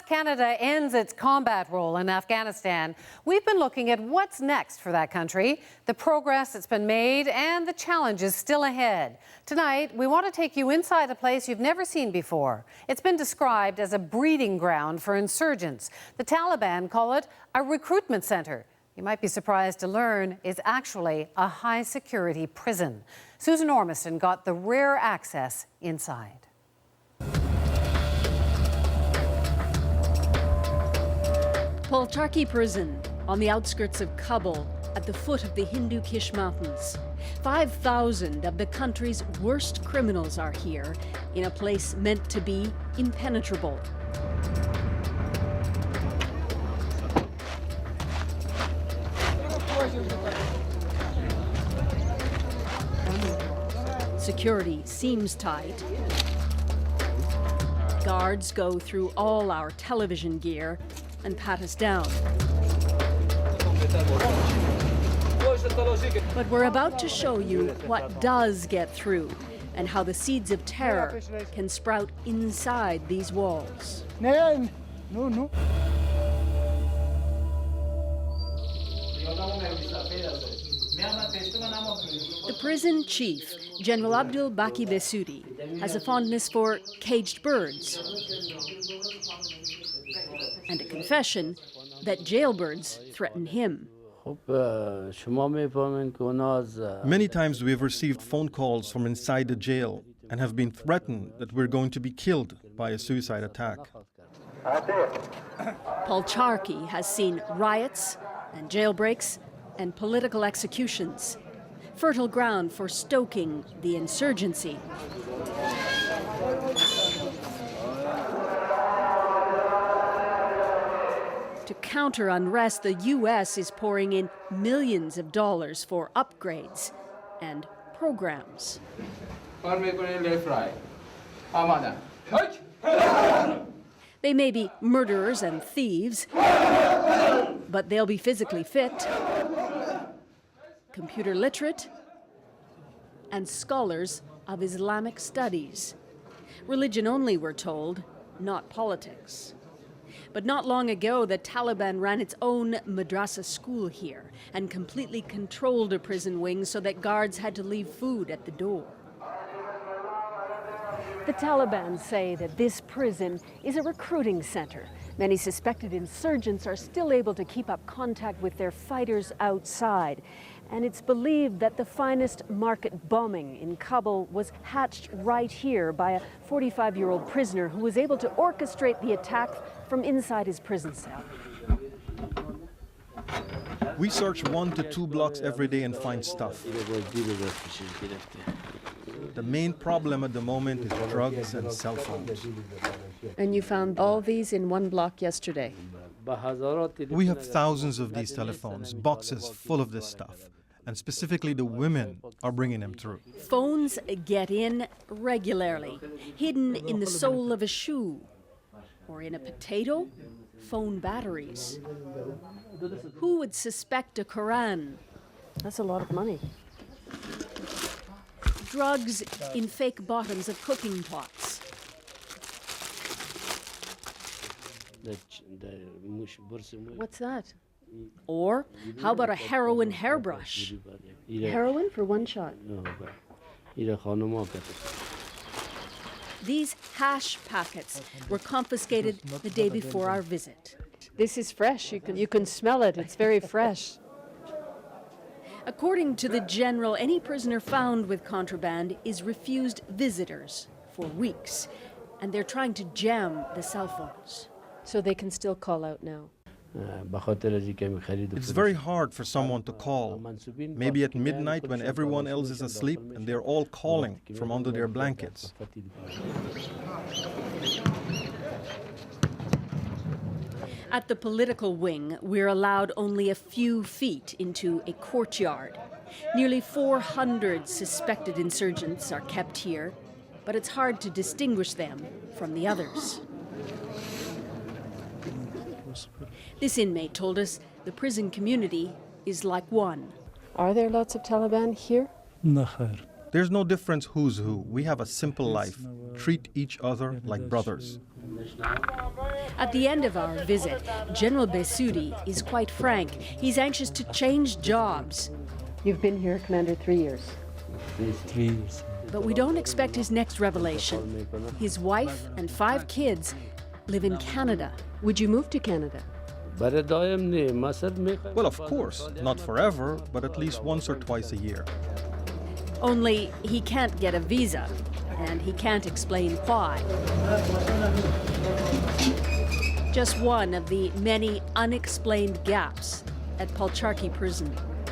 Canada ends its combat role in Afghanistan, we've been looking at what's next for that country, the progress that's been made, and the challenges still ahead. Tonight, we want to take you inside a place you've never seen before. It's been described as a breeding ground for insurgents. The Taliban call it a recruitment center. You might be surprised to learn it's actually a high-security prison. Susan Ormiston got the rare access inside. Polcharki Prison, on the outskirts of Kabul, at the foot of the Hindu Kush Mountains. 5,000 of the country's worst criminals are here, in a place meant to be impenetrable. Security seems tight. Guards go through all our television gear and pat us down. But we're about to show you what does get through and how the seeds of terror can sprout inside these walls. No. The prison chief, General Abdul Baki Besudi, has a fondness for caged birds and a confession that jailbirds threaten him. Many times we have received phone calls from inside the jail and have been threatened that we're going to be killed by a suicide attack. Polcharki has seen riots and jailbreaks and political executions, fertile ground for stoking the insurgency. To counter unrest, the U.S. is pouring in millions of dollars for upgrades and programs. They may be murderers and thieves, but they'll be physically fit, computer literate, and scholars of Islamic studies. Religion only, we're told, not politics. But not long ago, the Taliban ran its own madrasa school here and completely controlled a prison wing so that guards had to leave food at the door. The Taliban say that this prison is a recruiting center. Many suspected insurgents are still able to keep up contact with their fighters outside. And it's believed that the finest market bombing in Kabul was hatched right here by a 45-year-old prisoner who was able to orchestrate the attack from inside his prison cell. We search 1 to 2 blocks every day and find stuff. The main problem at the moment is drugs and cell phones. And you found all these in one block yesterday? We have thousands of these telephones, boxes full of this stuff. And specifically the women are bringing them through. Phones get in regularly, hidden in the sole of a shoe or in a potato. Phone batteries. Who would suspect a Quran? That's a lot of money. Drugs in fake bottoms of cooking pots. What's that? Or how about a heroin hairbrush? Heroin for one shot. These hash packets were confiscated the day before our visit. This is fresh. You can smell it. It's very fresh. According to the general, any prisoner found with contraband is refused visitors for weeks, and they're trying to jam the cell phones. So they can still call out now. It's very hard for someone to call, maybe at midnight when everyone else is asleep and they're all calling from under their blankets. At the political wing, we're allowed only a few feet into a courtyard. Nearly 400 suspected insurgents are kept here, but it's hard to distinguish them from the others. This inmate told us the prison community is like one. Are there lots of Taliban here? There's no difference who's who. We have a simple life. Treat each other like brothers. At the end of our visit, General Besudi is quite frank. He's anxious to change jobs. You've been here, Commander, 3 years. 3 years. But we don't expect his next revelation. His wife and 5 kids live in Canada. Would you move to Canada? Well, of course, not forever, but at least once or twice a year. Only he can't get a visa, and he can't explain why. Just one of the many unexplained gaps at Polcharki prison.